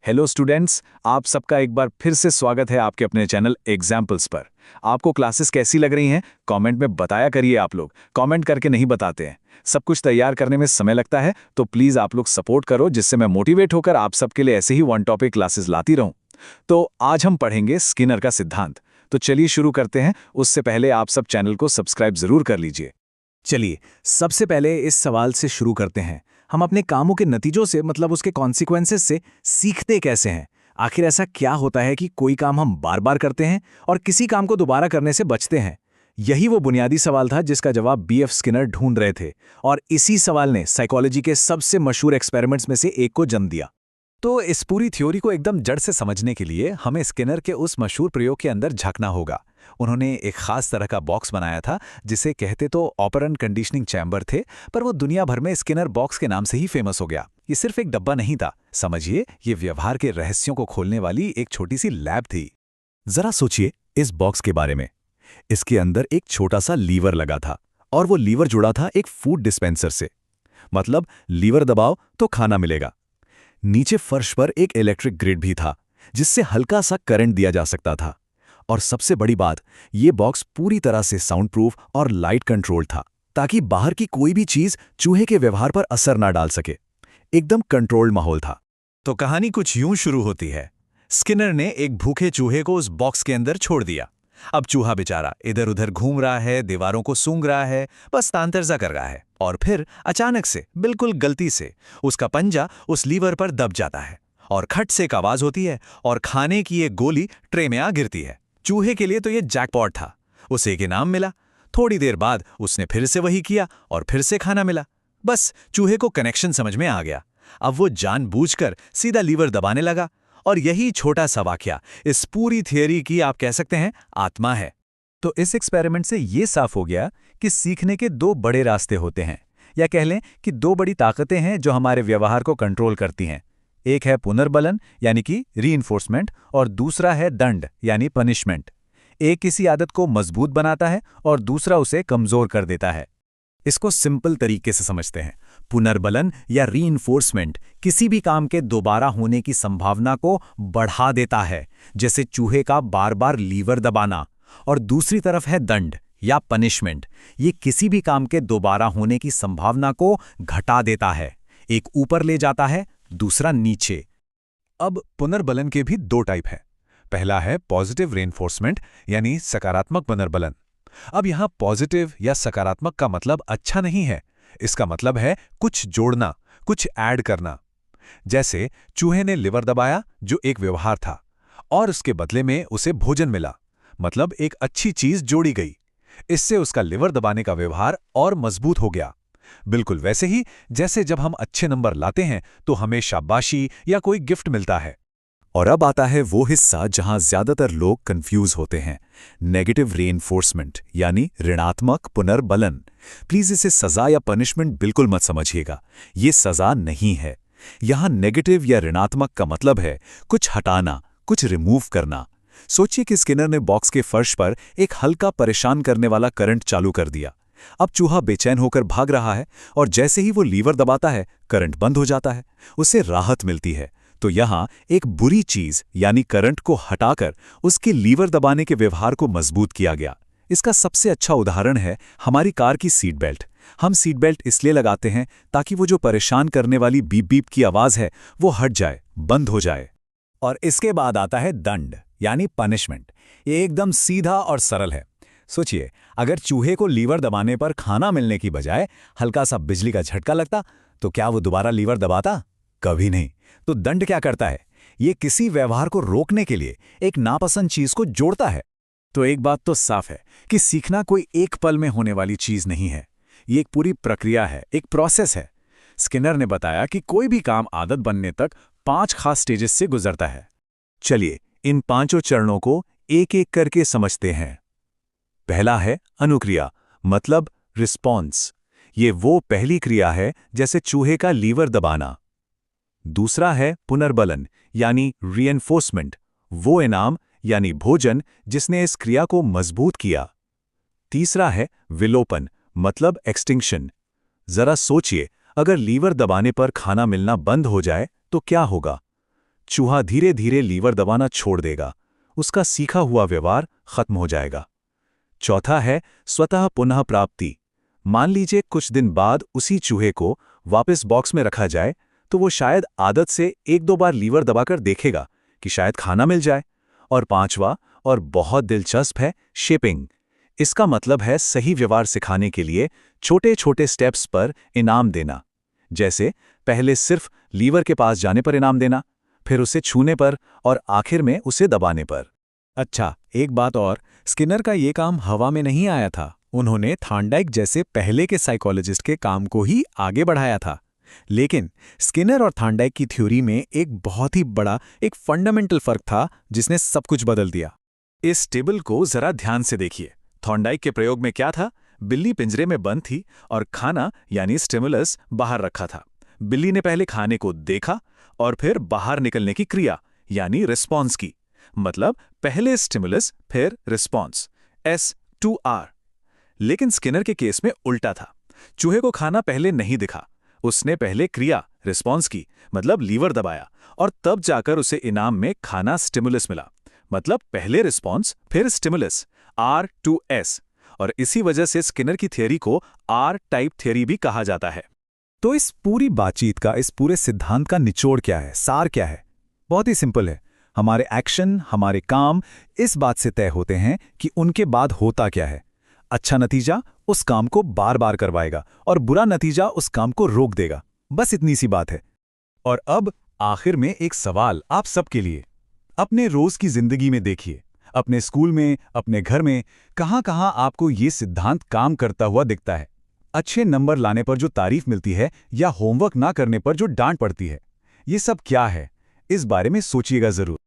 Hello students, आप सबका एक बार फिर से स्वागत है आपके अपने चैनल एग्जाम्पल्स पर। आपको क्लासेस कैसी लग रही हैं कमेंट में बताया करिए। आप लोग कमेंट करके नहीं बताते हैं। सब कुछ तैयार करने में समय लगता है, तो प्लीज़ आप लोग सपोर्ट करो, जिससे मैं मोटिवेट होकर आप सबके लिए ऐसे ही वन टॉपिक क्लासेस लाती रहूं। तो आज हम पढ़ेंगे स्किनर का सिद्धांत। तो चलिए शुरू करते हैं। उससे पहले आप सब चैनल को सब्सक्राइब जरूर कर लीजिए। चलिए सबसे पहले इस सवाल से शुरू करते हैं। हम अपने कामों के नतीजों से मतलब उसके कॉन्सिक्वेंसेस से सीखते कैसे हैं? आखिर ऐसा क्या होता है कि कोई काम हम बार बार करते हैं और किसी काम को दोबारा करने से बचते हैं? यही वो बुनियादी सवाल था जिसका जवाब बीएफ स्किनर ढूंढ रहे थे, और इसी सवाल ने साइकोलॉजी के सबसे मशहूर एक्सपेरिमेंट्स में से एक को जन्म दिया। तो इस पूरी थ्योरी को एकदम जड़ से समझने के लिए हमें स्किनर के उस मशहूर प्रयोग के अंदर झांकना होगा। उन्होंने एक खास तरह का बॉक्स बनाया था, जिसे कहते तो ऑपरेंट कंडीशनिंग चैम्बर थे, पर वो दुनिया भर में स्किनर बॉक्स के नाम से ही फेमस हो गया। ये सिर्फ एक डब्बा नहीं था, समझिए, ये व्यवहार के रहस्यों को खोलने वाली एक छोटी सी लैब थी। जरा सोचिए इस बॉक्स के बारे में। इसके अंदर एक छोटा सा लीवर लगा था, और वो लीवर जुड़ा था एक फूड डिस्पेंसर से। मतलब लीवर दबाओ तो खाना मिलेगा। नीचे फर्श पर एक इलेक्ट्रिक ग्रिड भी था, जिससे हल्का सा करंट दिया जा सकता था। और सबसे बड़ी बात, ये बॉक्स पूरी तरह से साउंड प्रूफ और लाइट कंट्रोल था, ताकि बाहर की कोई भी चीज चूहे के व्यवहार पर असर ना डाल सके। एकदम कंट्रोल्ड माहौल था। तो कहानी कुछ यूं शुरू होती है। स्किनर ने एक भूखे चूहे को उस बॉक्स के अंदर छोड़ दिया। अब चूहा बेचारा इधर उधर घूम रहा है, दीवारों को सूंघ रहा है, बस तांतरजा कर रहा है। और फिर अचानक से, बिल्कुल गलती से, उसका पंजा उस लीवर पर दब जाता है, और खट से एक आवाज होती है, और खाने की एक गोली ट्रे में आ गिरती है। चूहे के लिए तो ये जैकपॉट था। उसे एक इनाम मिला। थोड़ी देर बाद उसने फिर से वही किया, और फिर से खाना मिला। बस चूहे को कनेक्शन समझ में आ गया। अब वो जानबूझकर सीधा लीवर दबाने लगा। और यही छोटा सा वाकया इस पूरी थियरी की, आप कह सकते हैं, आत्मा है। तो इस एक्सपेरिमेंट से ये साफ हो गया कि सीखने के दो बड़े रास्ते होते हैं, या कह लें कि दो बड़ी ताकतें हैं जो हमारे व्यवहार को कंट्रोल करती हैं। एक है पुनर्बलन यानी कि रीइंफोर्समेंट, और दूसरा है दंड यानी पनिशमेंट। एक किसी आदत को मजबूत बनाता है और दूसरा उसे कमजोर कर देता है। इसको सिंपल तरीके से समझते हैं। पुनर्बलन या रीइंफोर्समेंट किसी भी काम के दोबारा होने की संभावना को बढ़ा देता है, जैसे चूहे का बार बार लीवर दबाना। और दूसरी तरफ है दंड या पनिशमेंट। ये किसी भी काम के दोबारा होने की संभावना को घटा देता है। एक ऊपर ले जाता है, दूसरा नीचे। अब पुनर्बलन के भी दो टाइप हैं। पहला है पॉजिटिव रीइंफोर्समेंट यानी सकारात्मक पुनर्बलन। अब यहां पॉजिटिव या सकारात्मक का मतलब अच्छा नहीं है। इसका मतलब है कुछ जोड़ना, कुछ ऐड करना। जैसे चूहे ने लिवर दबाया, जो एक व्यवहार था, और उसके बदले में उसे भोजन मिला, मतलब एक अच्छी चीज जोड़ी गई। इससे उसका लिवर दबाने का व्यवहार और मजबूत हो गया। बिल्कुल वैसे ही जैसे जब हम अच्छे नंबर लाते हैं तो हमें शाबाशी या कोई गिफ्ट मिलता है। और अब आता है वो हिस्सा जहां ज्यादातर लोग कंफ्यूज होते हैं, नेगेटिव रीइंफोर्समेंट यानी ऋणात्मक पुनर्बलन। प्लीज इसे सजा या पनिशमेंट बिल्कुल मत समझिएगा। ये सजा नहीं है। यहां नेगेटिव या ऋणात्मक का मतलब है कुछ हटाना, कुछ रिमूव करना। सोचिए कि स्किनर ने बॉक्स के फर्श पर एक हल्का परेशान करने वाला करंट चालू कर दिया। अब चूहा बेचैन होकर भाग रहा है, और जैसे ही वो लीवर दबाता है, करंट बंद हो जाता है। उसे राहत मिलती है। तो यहां एक बुरी चीज यानी करंट को हटाकर उसके लीवर दबाने के व्यवहार को मजबूत किया गया। इसका सबसे अच्छा उदाहरण है हमारी कार की सीट बेल्ट। हम सीट बेल्ट इसलिए लगाते हैं ताकि वो जो परेशान करने वाली बीप बीप की आवाज है वो हट जाए, बंद हो जाए। और इसके बाद आता है दंड यानी पनिशमेंट। ये एकदम सीधा और सरल है। सोचिए, अगर चूहे को लीवर दबाने पर खाना मिलने की बजाय हल्का सा बिजली का झटका लगता, तो क्या वो दोबारा लीवर दबाता? कभी नहीं। तो दंड क्या करता है? ये किसी व्यवहार को रोकने के लिए एक नापसंद चीज को जोड़ता है। तो एक बात तो साफ है कि सीखना कोई एक पल में होने वाली चीज नहीं है। ये एक पूरी प्रक्रिया है, एक प्रोसेस है। स्किनर ने बताया कि कोई भी काम आदत बनने तक 5 खास स्टेजेस से गुजरता है। चलिए इन 5 चरणों को एक एक करके समझते हैं। पहला है अनुक्रिया, मतलब रिस्पॉन्स। ये वो पहली क्रिया है जैसे चूहे का लीवर दबाना। दूसरा है पुनर्बलन यानी रीएनफोर्समेंट, वो इनाम यानी भोजन जिसने इस क्रिया को मजबूत किया। तीसरा है विलोपन, मतलब एक्सटिंक्शन। जरा सोचिए, अगर लीवर दबाने पर खाना मिलना बंद हो जाए तो क्या होगा? चूहा धीरे धीरे लीवर दबाना छोड़ देगा, उसका सीखा हुआ व्यवहार खत्म हो जाएगा। चौथा है स्वतः पुनः प्राप्ति। मान लीजिए कुछ दिन बाद उसी चूहे को वापस बॉक्स में रखा जाए तो वो शायद आदत से एक दो बार लीवर दबाकर देखेगा कि शायद खाना मिल जाए। और पांचवा और बहुत दिलचस्प है शेपिंग। इसका मतलब है सही व्यवहार सिखाने के लिए छोटे छोटे स्टेप्स पर इनाम देना। जैसे पहले सिर्फ लीवर के पास जाने पर इनाम देना, फिर उसे छूने पर और आखिर में उसे दबाने पर। अच्छा, एक बात और, स्किनर का ये काम हवा में नहीं आया था। उन्होंने थॉर्नडाइक जैसे पहले के साइकोलॉजिस्ट के काम को ही आगे बढ़ाया था। लेकिन स्किनर और थॉर्नडाइक की थ्योरी में एक बहुत ही बड़ा, एक फंडामेंटल फर्क था जिसने सब कुछ बदल दिया। इस टेबल को जरा ध्यान से देखिए। थॉर्नडाइक के प्रयोग में क्या था? बिल्ली पिंजरे में बंद थी और खाना यानी स्टिमुलस बाहर रखा था। बिल्ली ने पहले खाने को देखा और फिर बाहर निकलने की क्रिया यानी रिस्पॉन्स की। मतलब पहले स्टिमुलस फिर रिस्पॉन्स, S2R। लेकिन स्किनर के केस में उल्टा था। चूहे को खाना पहले नहीं दिखा, उसने पहले क्रिया रिस्पॉन्स की, मतलब लीवर दबाया, और तब जाकर उसे इनाम में खाना स्टिमुलस मिला। मतलब पहले रिस्पॉन्स फिर स्टिमुलस, R2S। और इसी वजह से स्किनर की थियरी को R टाइप थियरी भी कहा जाता है। तो इस पूरी बातचीत का, इस पूरे सिद्धांत का निचोड़ क्या है, सार क्या है? बहुत ही सिंपल है। हमारे एक्शन, हमारे काम इस बात से तय होते हैं कि उनके बाद होता क्या है। अच्छा नतीजा उस काम को बार बार करवाएगा और बुरा नतीजा उस काम को रोक देगा। बस इतनी सी बात है। और अब आखिर में एक सवाल आप सबके लिए। अपने रोज की जिंदगी में देखिए, अपने स्कूल में, अपने घर में, कहां-कहां आपको ये सिद्धांत काम करता हुआ दिखता है? अच्छे नंबर लाने पर जो तारीफ मिलती है या होमवर्क ना करने पर जो डांट पड़ती है, ये सब क्या है? इस बारे में सोचिएगा जरूर।